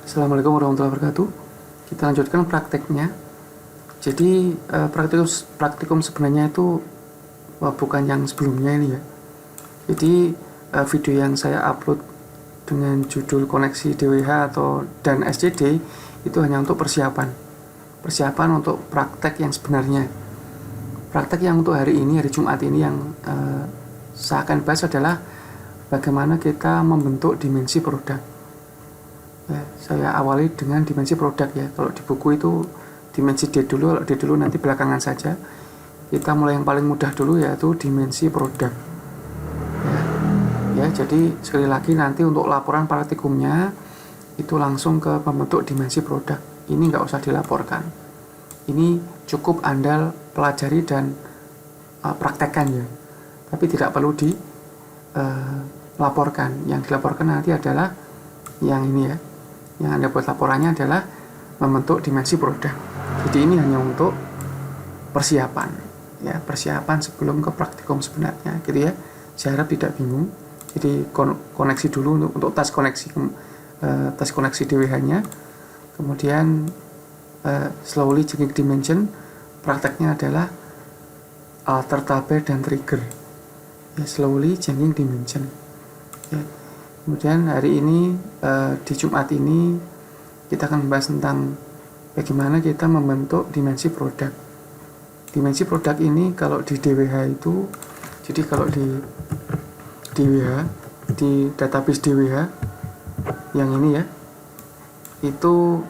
Assalamualaikum warahmatullahi wabarakatuh. Kita lanjutkan prakteknya. Jadi praktikum sebenarnya itu bukan yang sebelumnya ini ya. Jadi video yang saya upload dengan judul koneksi DWH dan SCD itu hanya untuk persiapan untuk praktek yang sebenarnya. Praktek yang untuk hari ini, hari Jumat ini yang saya akan bahas adalah bagaimana kita membentuk dimensi produk. Ya, saya awali dengan dimensi produk ya. Kalau di buku itu dimensi D dulu, kalau D dulu nanti belakangan saja. Kita mulai yang paling mudah dulu, yaitu dimensi produk. Ya, jadi sekali lagi nanti untuk laporan praktikumnya itu langsung ke pembentuk dimensi produk. Ini nggak usah dilaporkan. Ini cukup Anda pelajari dan praktekkan ya. Tapi tidak perlu dilaporkan. Yang dilaporkan nanti adalah yang ini ya. Yang Anda buat laporannya adalah membentuk dimensi produk. Jadi ini hanya untuk persiapan ya, persiapan sebelum ke praktikum sebenarnya gitu ya. Saya harap tidak bingung. Jadi koneksi dulu untuk tes koneksi DWH-nya. Kemudian slowly changing dimension, prakteknya adalah alter tabel dan trigger. Ya, slowly changing dimension. Ya. Kemudian hari ini di Jumat ini kita akan membahas tentang bagaimana kita membentuk dimensi produk. Dimensi produk ini kalau di DWH itu, jadi kalau di DWH, di database DWH yang ini ya, itu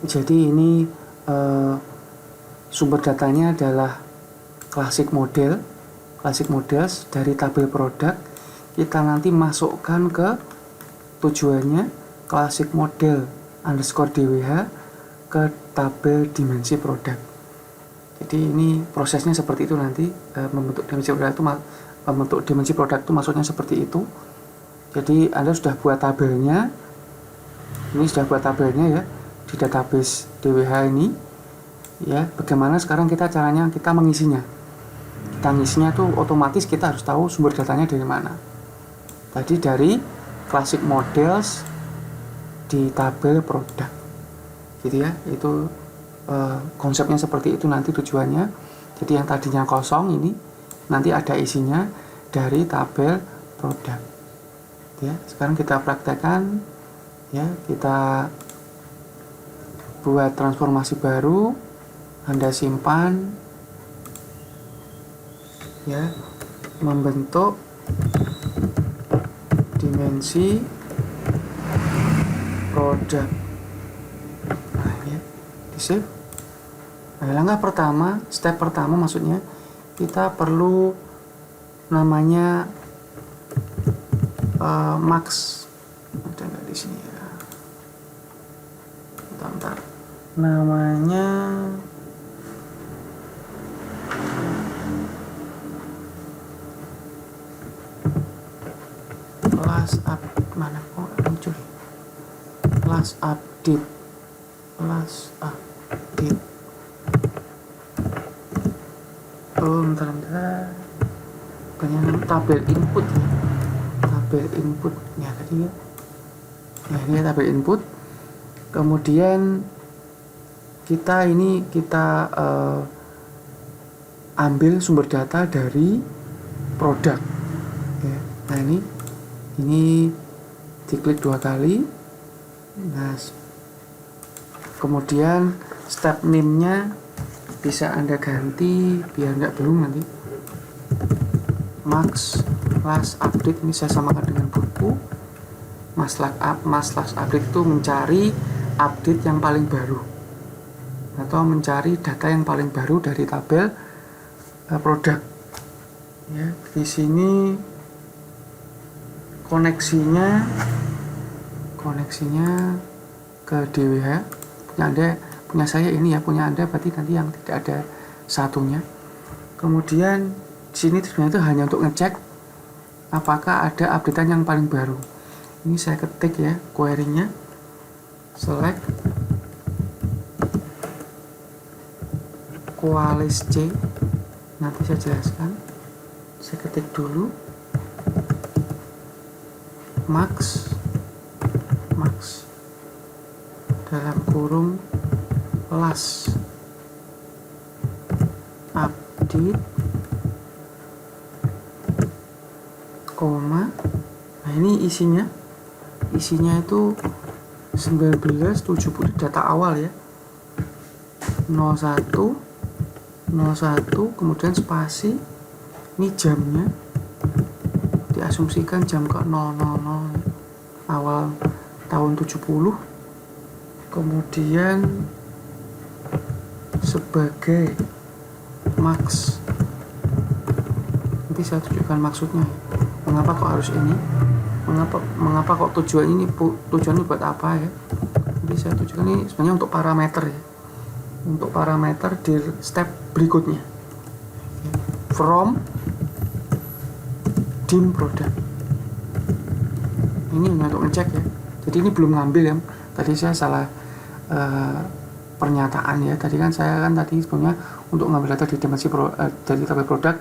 jadi ini sumber datanya adalah classic models dari tabel produk. Kita nanti masukkan ke tujuannya classic model underscore DWH ke tabel dimensi produk. Jadi ini prosesnya seperti itu nanti membentuk dimensi produk itu maksudnya seperti itu. Jadi Anda sudah buat tabelnya. Ini sudah buat tabelnya ya di database DWH ini. Ya, bagaimana sekarang caranya kita mengisinya. Ngisinya tuh otomatis kita harus tahu sumber datanya dari mana. Tadi dari classic models di tabel produk gitu ya. Itu konsepnya seperti itu nanti tujuannya. Jadi yang tadinya kosong ini nanti ada isinya dari tabel produk ya. Sekarang kita praktekkan ya, kita buat transformasi baru, Anda simpan ya, membentuk dimensi produk. Nah ya, di save. Nah, langkah pertama, step pertama maksudnya kita perlu namanya max. Ada nggak di sini ya? Bentar. Namanya class mana kok muncul? Class update. Bentar. Bukannya tabel input ya. Tabel input ya tadi ya. Nah, ini tabel input. Kemudian kita ambil sumber data dari produk. Ya. Nah, ini diklik 2 kali. Nah, kemudian step name-nya bisa Anda ganti biar nggak bingung nanti. Max class update ini saya samakan dengan buku. Max class update itu mencari update yang paling baru atau mencari data yang paling baru dari tabel produk. Ya, di sini koneksinya ke DWH punya saya ini ya, punya Anda berarti nanti yang tidak ada satunya. Kemudian di sini sebenarnya itu hanya untuk ngecek apakah ada updatean yang paling baru. Ini saya ketik ya query-nya, select qualis C, nanti saya jelaskan. Saya ketik dulu max dalam kurung last update, koma. Nah, ini isinya itu 1970 data awal ya, 01 kemudian spasi, ini jamnya diasumsikan jam ke 000 awal tahun 70, kemudian sebagai max. Nanti saya tunjukkan maksudnya mengapa kok harus ini, mengapa kok tujuannya buat apa ya. Nanti saya tunjukkan, ini sebenarnya untuk parameter ya, untuk parameter di step berikutnya, from dim product. Ini untuk ngecek ya, jadi ini belum ngambil ya, tadi saya salah pernyataan ya. Tadi sebelumnya untuk ngambil data di dimensi dari tabel produk,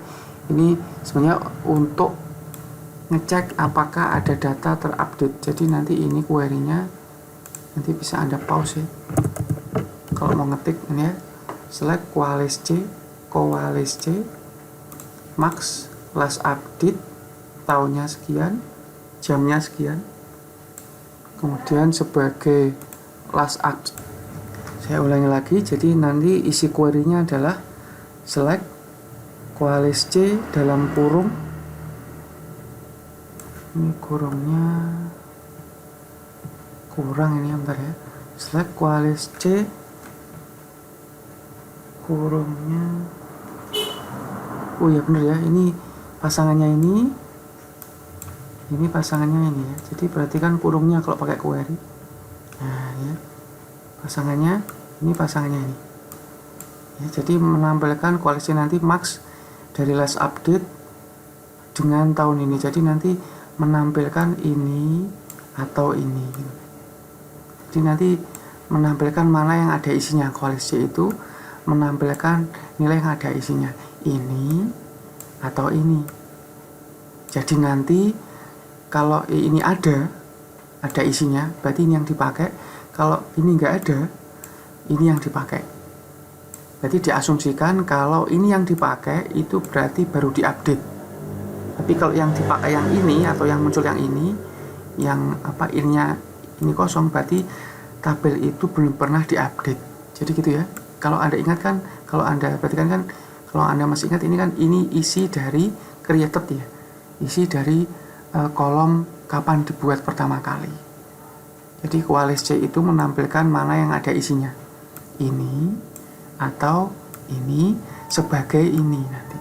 ini sebenarnya untuk ngecek apakah ada data terupdate. Jadi nanti ini query-nya nanti bisa Anda pause ya, kalau mau ngetik ini ya, select qualis C max last update, tahunnya sekian, jamnya sekian, kemudian sebagai last update. Saya ulangi lagi, jadi nanti isi query-nya adalah select qualis C dalam kurung, ini kurungnya kurang ini bentar ya, select qualis C kurungnya, oh ya bener ya, ini pasangannya ini pasangannya ini ya, jadi perhatikan kurungnya kalau pakai query. Nah ya, pasangannya ini ya, jadi menampilkan qualis C nanti max dari last update dengan tahun ini. Jadi nanti menampilkan ini atau ini. Jadi nanti menampilkan mana yang ada isinya. Qualis C itu menampilkan nilai yang ada isinya, ini atau ini. Jadi nanti kalau ini ada isinya, berarti ini yang dipakai. Kalau ini enggak ada, ini yang dipakai. Berarti diasumsikan kalau ini yang dipakai itu berarti baru diupdate. Tapi kalau yang dipakai yang ini atau yang muncul yang ini, yang ininya ini kosong, berarti tabel itu belum pernah diupdate. Jadi gitu ya. Kalau Anda ingat kan, kalau Anda perhatikan kan, kalau Anda masih ingat ini kan, ini isi dari created ya, isi dari kolom kapan dibuat pertama kali. Jadi qualis C itu menampilkan mana yang ada isinya, ini atau ini sebagai ini nanti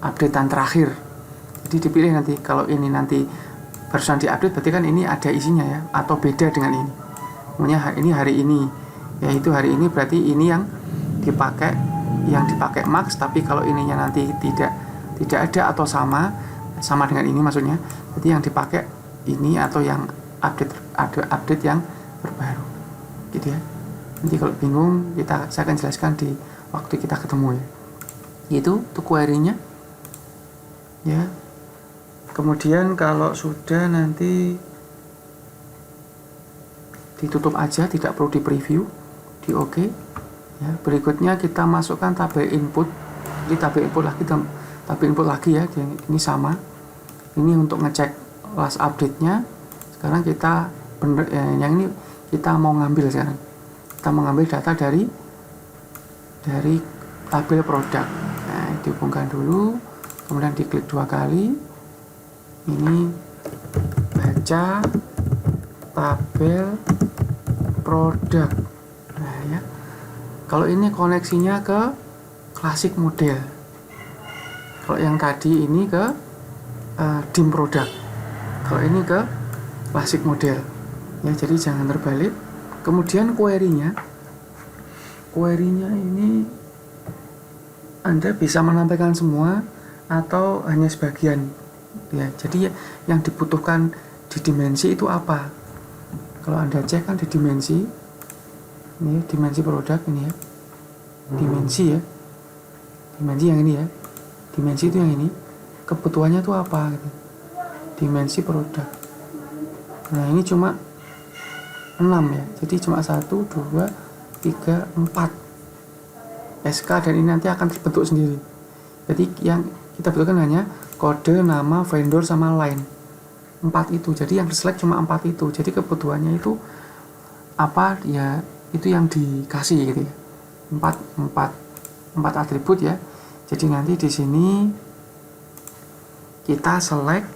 updatean terakhir. Jadi dipilih nanti, kalau ini nanti barusan diupdate berarti kan ini ada isinya ya, atau beda dengan ini. Namanya ini hari ini, yaitu hari ini berarti ini yang dipakai max. Tapi kalau ininya nanti tidak ada atau sama dengan ini maksudnya, berarti yang dipakai ini atau yang update yang terbaru, gitu ya. Nanti kalau bingung saya akan jelaskan di waktu kita ketemu ya. Itu query-nya ya. Kemudian kalau sudah nanti ditutup aja, tidak perlu di preview, di OK ya. Berikutnya kita masukkan tabel input. Jadi tabel input lagi ya, ini sama. Ini untuk ngecek last update-nya. Sekarang kita yang ini kita mau ngambil sekarang. Kita mau ngambil data dari tabel produk. Nah, dihubungkan dulu, kemudian diklik 2 kali. Ini baca tabel produk. Nah ya, kalau ini koneksinya ke classic model. Kalau yang tadi ini ke dim produk. Kalau ini ke classic model. Ya, jadi jangan terbalik. Kemudian query-nya ini Anda bisa menampilkan semua atau hanya sebagian ya. Jadi yang dibutuhkan di dimensi itu apa? Kalau Anda cek kan di dimensi, ini dimensi produk ini ya, dimensi yang ini ya, dimensi itu yang ini, kebutuhannya itu apa gitu. dimensi produk. Nah ini cuma 6 ya, jadi cuma 1, 2, 3, 4 SK, dan ini nanti akan terbentuk sendiri. Jadi yang kita butuhkan hanya kode, nama, vendor, sama line, 4 itu. Jadi yang select cuma 4 itu. Jadi kebutuhannya itu apa ya, itu yang dikasih gitu ya, 4 atribut ya. Jadi nanti di sini kita select,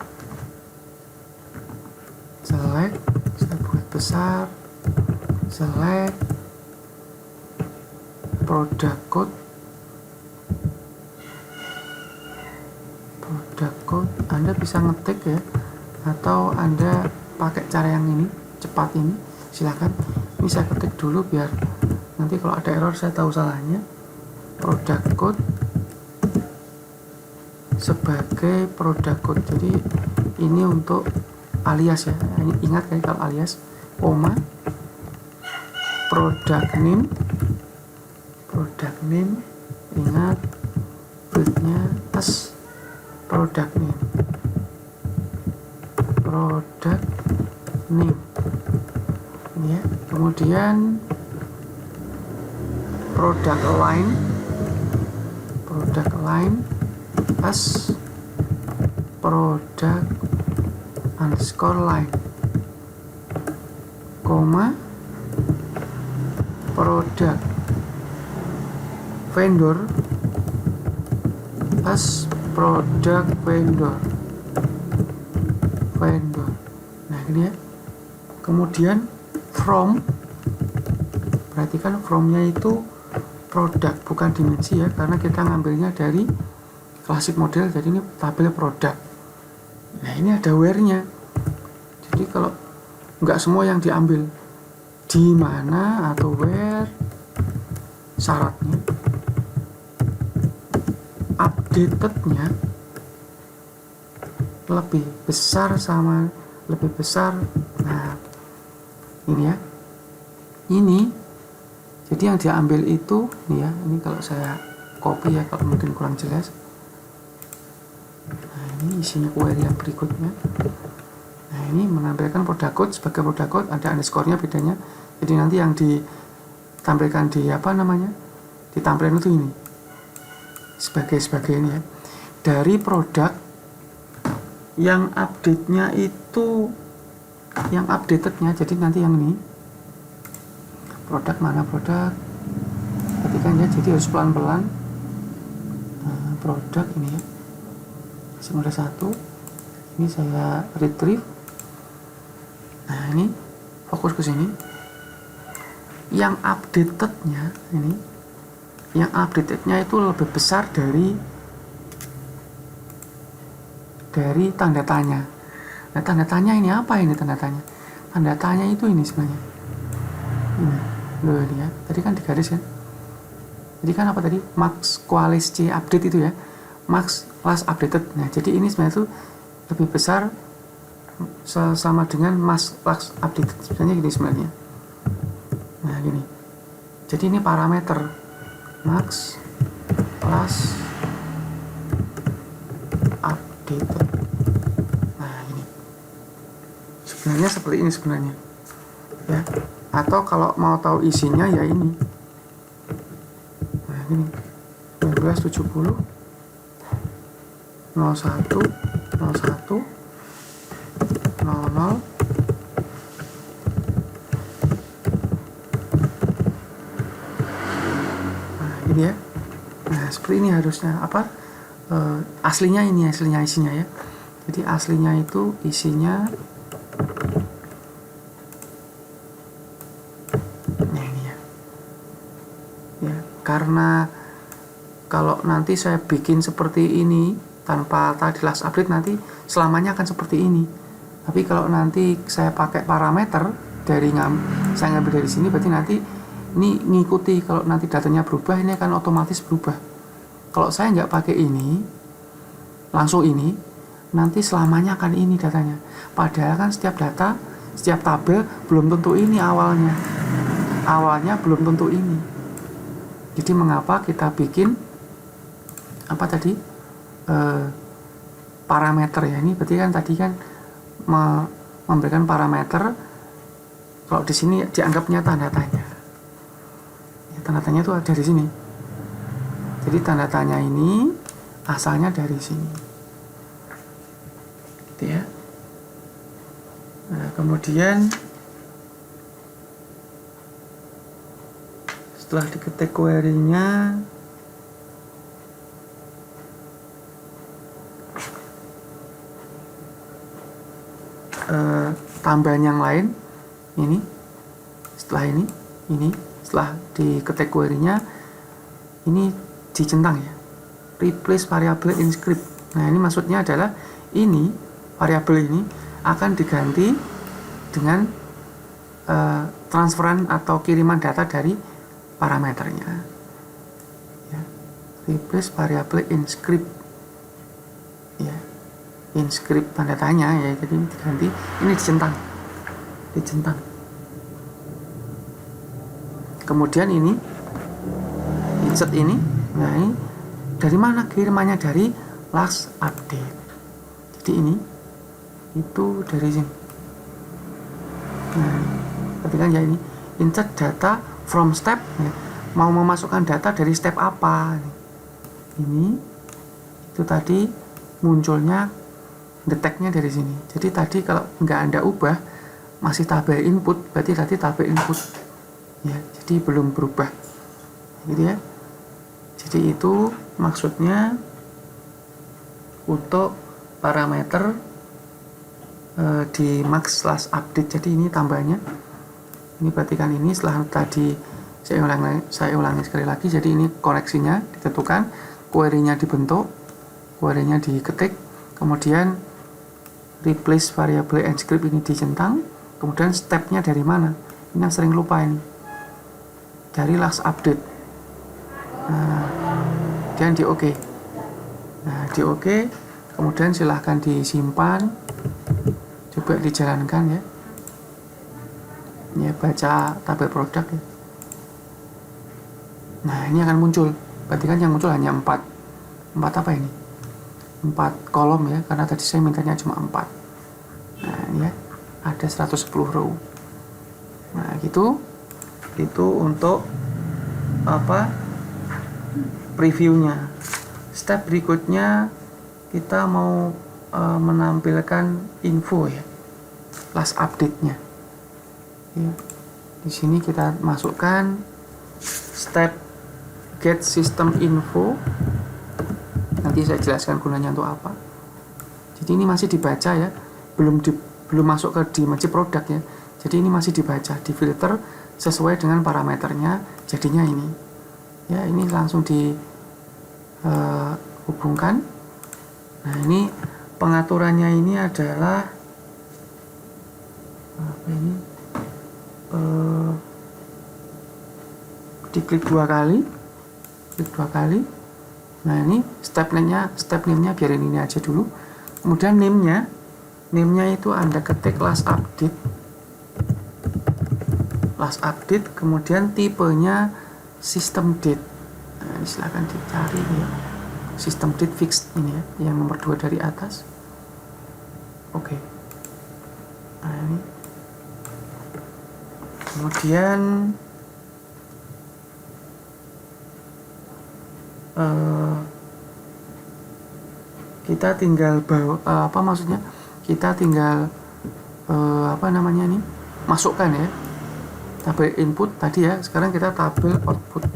saya buat besar, select product code, Anda bisa ngetik ya, atau Anda pakai cara yang ini, cepat ini, silahkan. Ini saya ketik dulu biar nanti kalau ada error saya tahu salahnya. Product code sebagai product code, jadi ini untuk alias ya, ingat kan kalau alias, koma, product name, ingat breadnya as product name, ini ya. Kemudian product line as product underscore line, koma, product vendor as product vendor. Nah ini ya. Kemudian from, perhatikan from-nya itu produk bukan dimensi ya, karena kita ngambilnya dari classic model, jadi ini tabel produk. Nah ini ada where-nya, jadi kalau nggak semua yang diambil, di mana atau where, syaratnya updated-nya lebih besar sama lebih besar. Nah ini ya, ini jadi yang diambil itu nih ya, ini kalau saya copy ya, kalau mungkin kurang jelas. Nah ini isinya query yang berikutnya. Nah ini menampilkan product code sebagai product code, ada underscore-nya bedanya. Jadi nanti yang ditampilkan di ditampilkan itu ini sebagai ini ya. Dari produk yang update-nya itu, yang updated-nya, jadi nanti yang ini produk mana produk, perhatikan ya, jadi harus pelan-pelan. Nah, produk ini ya, masih ada 1, ini saya retrieve. Nah ini fokus ke sini, yang updated-nya ini, yang updated-nya itu lebih besar dari tanda tanya. Nah tanda tanya ini apa ini tanda tanya? Tanda tanya itu ini sebenarnya. Ini, loh ini ya. Tadi kan digaris kan. Jadi kan apa tadi? Max Qualis C update itu ya. Max last updated. Nah jadi ini sebenarnya itu lebih besar sama dengan max last updated. Sebenarnya gini sebenarnya. Nah gini. Jadi ini parameter max last updated. Nah ini sebenarnya seperti ini sebenarnya ya, atau kalau mau tahu isinya ya ini. Nah ini 1970 01 00. Nah ini ya. Nah seperti ini harusnya aslinya ini, aslinya isinya ya. Jadi aslinya itu isinya nah ini ya. Ya, karena kalau nanti saya bikin seperti ini tanpa tadi last update, nanti selamanya akan seperti ini. Tapi kalau nanti saya pakai parameter dari saya ngambil dari sini, berarti nanti ini ngikuti, kalau nanti datanya berubah ini akan otomatis berubah. Kalau saya nggak pakai ini, langsung ini, nanti selamanya akan ini datanya. Padahal kan setiap data, setiap tabel belum tentu ini awalnya. Awalnya belum tentu ini. Jadi mengapa kita bikin apa tadi? Parameter ya, ini berarti kan tadi kan memberikan parameter. Kalau di sini dianggapnya tanda tanya. Ya, tanda tanya itu ada di sini. Jadi tanda tanya ini asalnya dari sini. Gitu ya. Nah, kemudian setelah diketik query-nya, tambahan yang lain ini setelah ini setelah diketik query-nya ini dicentang ya, replace variable in script. Nah, ini maksudnya adalah ini variabel ini akan diganti dengan transferan atau kiriman data dari parameternya ya. Replace variable in script ya, in script tanda tanya ya, jadi ini diganti, ini dicentang. Kemudian ini insert ini, nah ini dari mana kirimannya? Dari last update. Jadi ini itu dari sini. Nah, ketika ya ini insert data from step ya, mau memasukkan data dari step apa? Ini itu tadi munculnya detect-nya dari sini. Jadi tadi kalau nggak Anda ubah masih tabel input, berarti tadi tabel input ya, jadi belum berubah gitu ya. Jadi itu maksudnya untuk parameter di max last update. Jadi ini tambahnya, ini perhatikan ini setelah tadi saya ulangi sekali lagi. Jadi ini koneksinya ditentukan, query-nya dibentuk, query-nya diketik, kemudian replace variable and script ini dicentang, kemudian step-nya dari mana? Ini yang sering lupa ini, dari last update. Nah, dan di OK. Nah, di OK, kemudian silahkan disimpan, coba dijalankan ya. Ya, baca tabel produk ya. Nah, ini akan muncul. Berarti kan yang muncul hanya 4 apa ini? 4 kolom ya, karena tadi saya mintanya cuma 4. Nah, ini ya, ada 110 row. Nah, gitu. Itu untuk apa? Previewnya. Step berikutnya kita mau menampilkan info ya, last update-nya. Ya. Di sini kita masukkan step get system info. Nanti saya jelaskan gunanya untuk apa. Jadi ini masih dibaca ya, belum masuk ke dimensi produk ya. Jadi ini masih dibaca, difilter sesuai dengan parameternya. Jadinya ini ya, ini langsung dihubungkan. Nah, ini pengaturannya ini adalah apa ini? Diklik 2 kali, klik 2 kali. Nah, ini step name-nya biarin ini aja dulu. Kemudian name-nya itu Anda ketik last update, kemudian tipenya system date. Nah, ini silahkan dicari ya, system date fixed ini ya, yang nomor 2 dari atas. Oke. Nah, ini kemudian kita tinggal kita tinggal masukkan ya, tabel input tadi ya. Sekarang kita tabel output.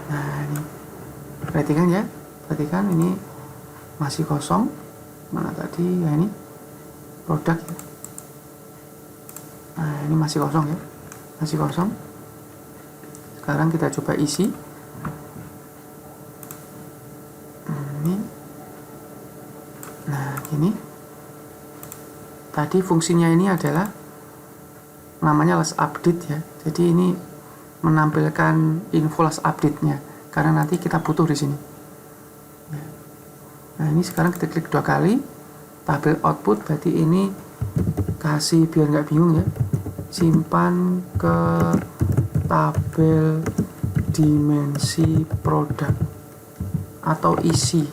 Nah, ini perhatikan ini masih kosong. Mana tadi ya, ini produk ya. Nah, ini masih kosong ya, masih kosong. Sekarang kita coba isi. Ini. Nah, gini. Tadi fungsinya ini adalah namanya last update ya. Jadi ini menampilkan info last update-nya karena nanti kita butuh di sini. Nah, ini sekarang kita klik 2 kali tabel output, berarti ini kasih biar nggak bingung ya, simpan ke tabel dimensi produk atau isi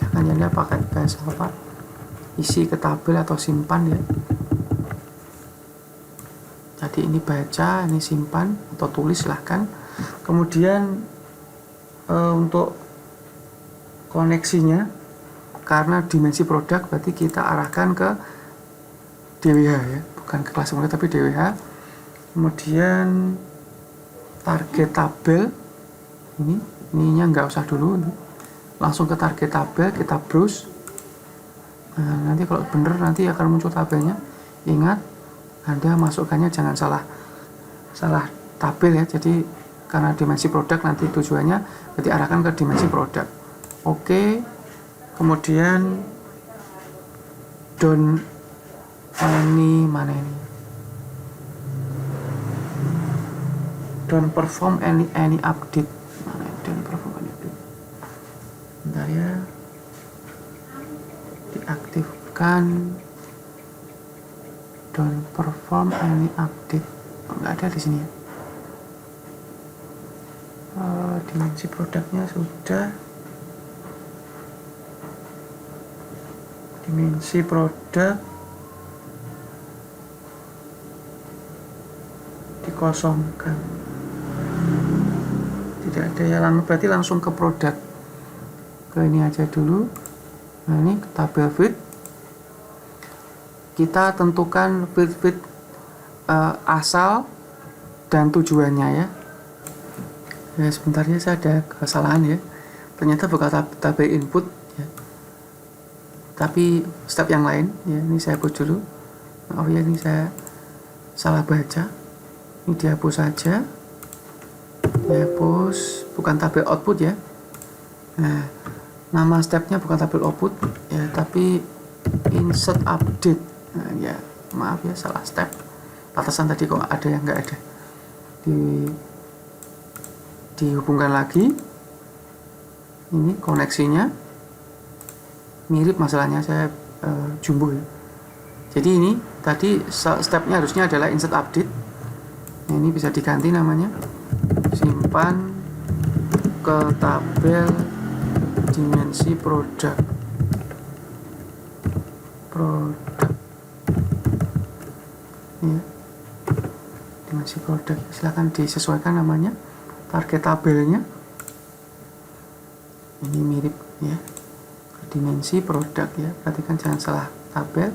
silahkan ya pakai bahasa apa, isi ke tabel atau simpan ya. Jadi ini baca, ini simpan atau tulis silahkan. Kemudian untuk koneksinya, karena dimensi produk berarti kita arahkan ke DWH ya, bukan ke kelas model tapi DWH. Kemudian target tabel, ininya nggak usah dulu, langsung ke target tabel, kita browse. Nah, nanti kalau bener nanti akan muncul tabelnya. Ingat, Anda masukkannya jangan salah tabel ya. Jadi karena dimensi produk nanti tujuannya berarti arahkan ke dimensi produk. Oke. Kemudian don't don't perform any update. Don't perform any update. Bentar ya. Diaktifkan don't perform any update. Enggak ada di sini ya. Dimensi produknya sudah. Dimensi produk dikosongkan. Tidak ada ya, berarti langsung ke produk. Ke ini aja dulu. Nah, ini ke tabel feed. Kita tentukan feed asal dan tujuannya ya. Ya sebentar ya, saya ada kesalahan ya. Ternyata bukan tabel input ya, tapi step yang lain ya. Ini saya hapus dulu. Oh ya, ini saya salah baca. Ini dihapus saja. Dihapus, bukan tabel output ya. Nah, nama stepnya bukan tabel output ya, tapi insert update. Nah, ya maaf ya, salah step. Batasan tadi kok ada yang nggak ada. Dihubungkan lagi. Ini koneksinya mirip, masalahnya saya jumbo ya. Jadi ini tadi stepnya harusnya adalah insert update. Nah, ini bisa diganti namanya, simpan ke tabel dimensi produk ya, dimensi produk. Silahkan disesuaikan namanya, target tabelnya ini mirip ya, dimensi produk ya, perhatikan jangan salah tabel.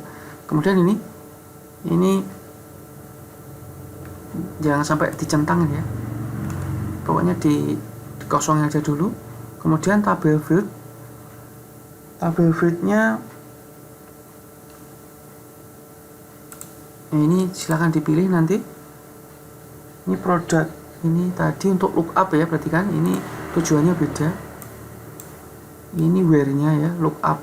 Kemudian ini jangan sampai dicentang ya, pokoknya dikosongin aja dulu. Kemudian tabel fieldnya ini silahkan dipilih nanti. Ini produk, ini tadi untuk lookup ya, berarti kan ini tujuannya beda. Ini where-nya ya, lookup.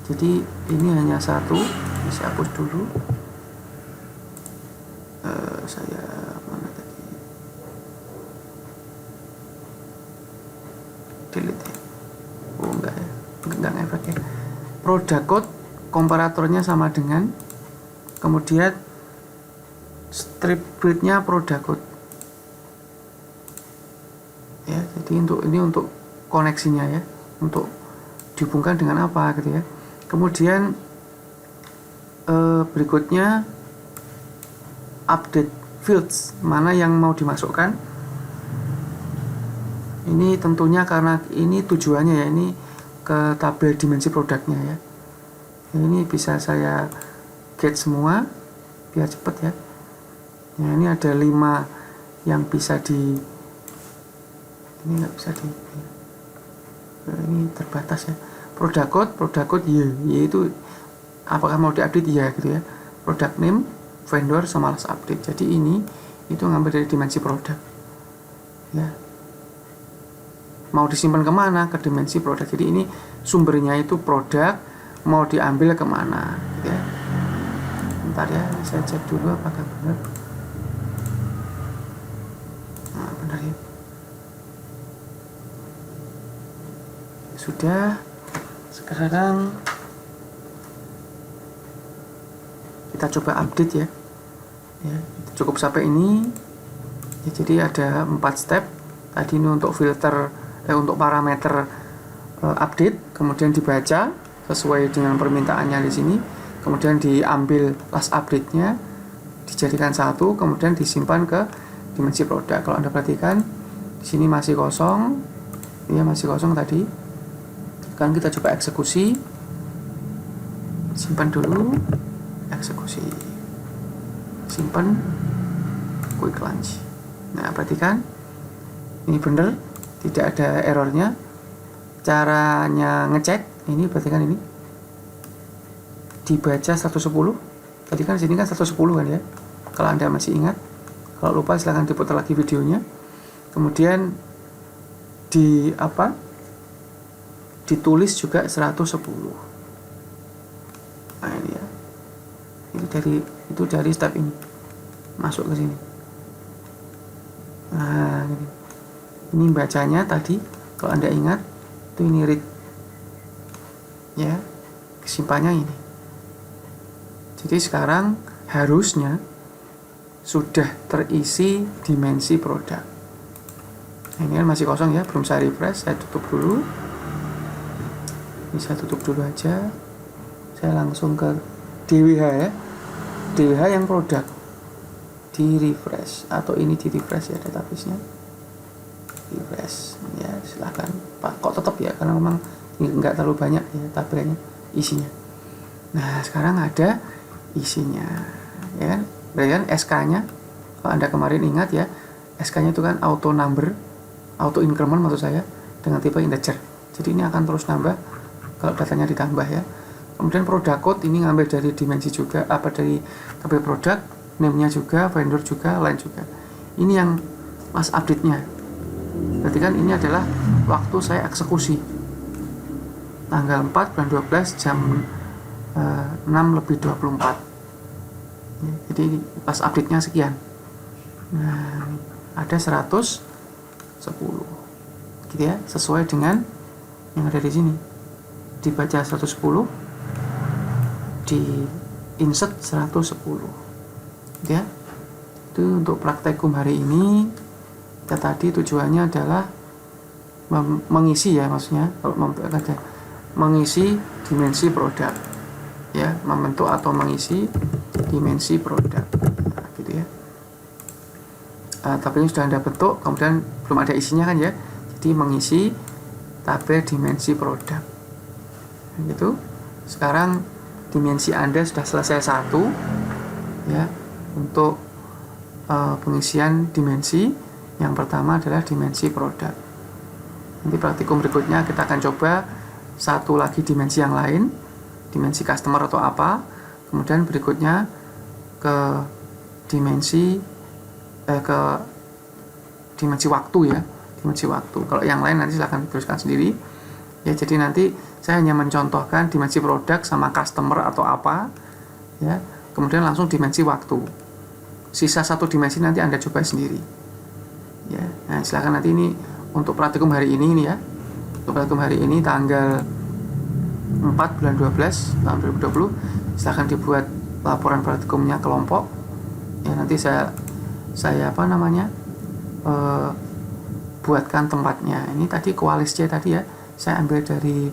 Jadi ini hanya satu, saya hapus dulu. Saya mana tadi? Delete ya. Oh enggak ya, enggak ngefek ya. Product code komparatornya sama dengan, kemudian strip grid-nya product code ya. Jadi ini untuk koneksinya ya, untuk dihubungkan dengan apa gitu ya. Kemudian berikutnya update fields, mana yang mau dimasukkan. Ini tentunya karena ini tujuannya ya, ini ke tabel dimensi produknya ya. Ini bisa saya get semua biar cepet ya. Nah, ini ada 5 yang bisa ini nggak bisa ini terbatas ya. Product code Y itu apakah mau diupdate ya gitu ya. Product name, vendor sama last update. Jadi ini itu ngambil dari dimensi produk ya. Mau disimpan kemana? Ke dimensi produk. Jadi ini sumbernya itu produk, mau diambil kemana ya. Bentar ya, saya cek dulu apakah benar. Nah, benar ya. Sudah. Sekarang kita coba update ya. Ya, cukup sampai ini. Ya, jadi ada 4 step. Tadi ini untuk filter, untuk parameter update, kemudian dibaca sesuai dengan permintaannya di sini, kemudian diambil last update-nya, dijadikan satu, kemudian disimpan ke dimensi produk. Kalau Anda perhatikan di sini masih kosong, ya masih kosong tadi. Sekarang kita coba eksekusi, simpan dulu, eksekusi, simpan, quick launch. Nah, perhatikan ini benar, tidak ada errornya. Caranya ngecek ini, perhatikan ini dibaca 110. Tadi kan sini kan 110 kan ya, kalau Anda masih ingat. Kalau lupa silahkan diputar lagi videonya. Kemudian ditulis juga 110. Nah ini ya, itu dari step ini masuk ke sini. Nah ini bacanya tadi, kalau Anda ingat itu ini read ya, kesimpannya ini. Jadi sekarang harusnya sudah terisi dimensi produk. Nah, ini kan masih kosong ya, belum saya refresh. Saya tutup dulu. Ini saya tutup dulu aja. Saya langsung ke DWH ya, DWH yang produk, di refresh, atau ini di refresh ya database-nya, refresh ya, silahkan Pak. Kok tetap ya, karena memang ini enggak terlalu banyak ya tabelnya isinya. Nah sekarang ada isinya ya kan, berarti kan SK-nya, kalau Anda kemarin ingat ya, SK-nya itu kan auto number, auto increment maksud saya, dengan tipe integer. Jadi ini akan terus nambah kalau datanya ditambah ya. Kemudian product code ini ngambil dari dimensi juga, dari tabel produk, name-nya juga, vendor juga, line juga. Ini yang last update-nya. Berarti kan ini adalah waktu saya eksekusi, tanggal 4 bulan 12 jam 6:24. Jadi last update-nya sekian. Nah, ada 110 gitu ya, sesuai dengan yang ada di sini. Dibaca 110, di insert 110 ya. Itu untuk praktekum hari ini. Kita tadi tujuannya adalah mengisi ya, maksudnya kalau mengisi dimensi produk ya, membentuk atau mengisi dimensi produk nah, gitu ya. Tapi ini sudah Anda bentuk, kemudian belum ada isinya kan ya, jadi mengisi tabel dimensi produk gitu. Sekarang dimensi Anda sudah selesai satu ya, untuk pengisian dimensi. Yang pertama adalah dimensi produk. Nanti praktikum berikutnya kita akan coba satu lagi dimensi yang lain, dimensi customer atau apa. Kemudian berikutnya ke dimensi waktu ya, dimensi waktu. Kalau yang lain nanti silahkan tuliskan sendiri ya. Jadi nanti saya hanya mencontohkan dimensi produk sama customer atau apa ya, kemudian langsung dimensi waktu. Sisa satu dimensi nanti Anda coba sendiri ya. Nah silahkan nanti ini untuk praktikum hari ini ya, untuk praktikum hari ini tanggal 4 bulan 12 tahun 2020, silahkan dibuat laporan praktikumnya kelompok ya. Nanti saya buatkan tempatnya. Ini tadi Qualis C tadi ya, saya ambil dari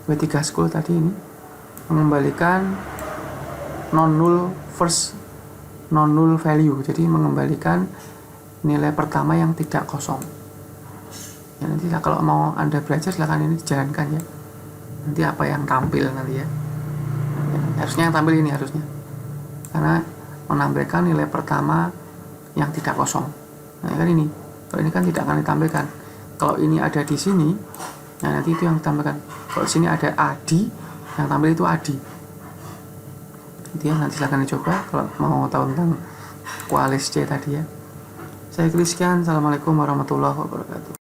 W3 School tadi. Ini mengembalikan non-null value, jadi mengembalikan nilai pertama yang tidak kosong ya. Nanti kalau mau Anda belajar silahkan ini dijalankan ya, nanti apa yang tampil nanti ya, harusnya yang tampil ini harusnya, karena menampilkan nilai pertama yang tidak kosong. Nah kan ini, kalau ini kan tidak akan ditampilkan. Kalau ini ada di sini, nah nanti itu yang ditampilkan. Kalau sini ada Adi, yang tampil itu Adi. Jadi ya, nanti silahkan dicoba kalau mau tahu tentang Qualis C tadi ya. Saya Christian, assalamualaikum warahmatullahi wabarakatuh.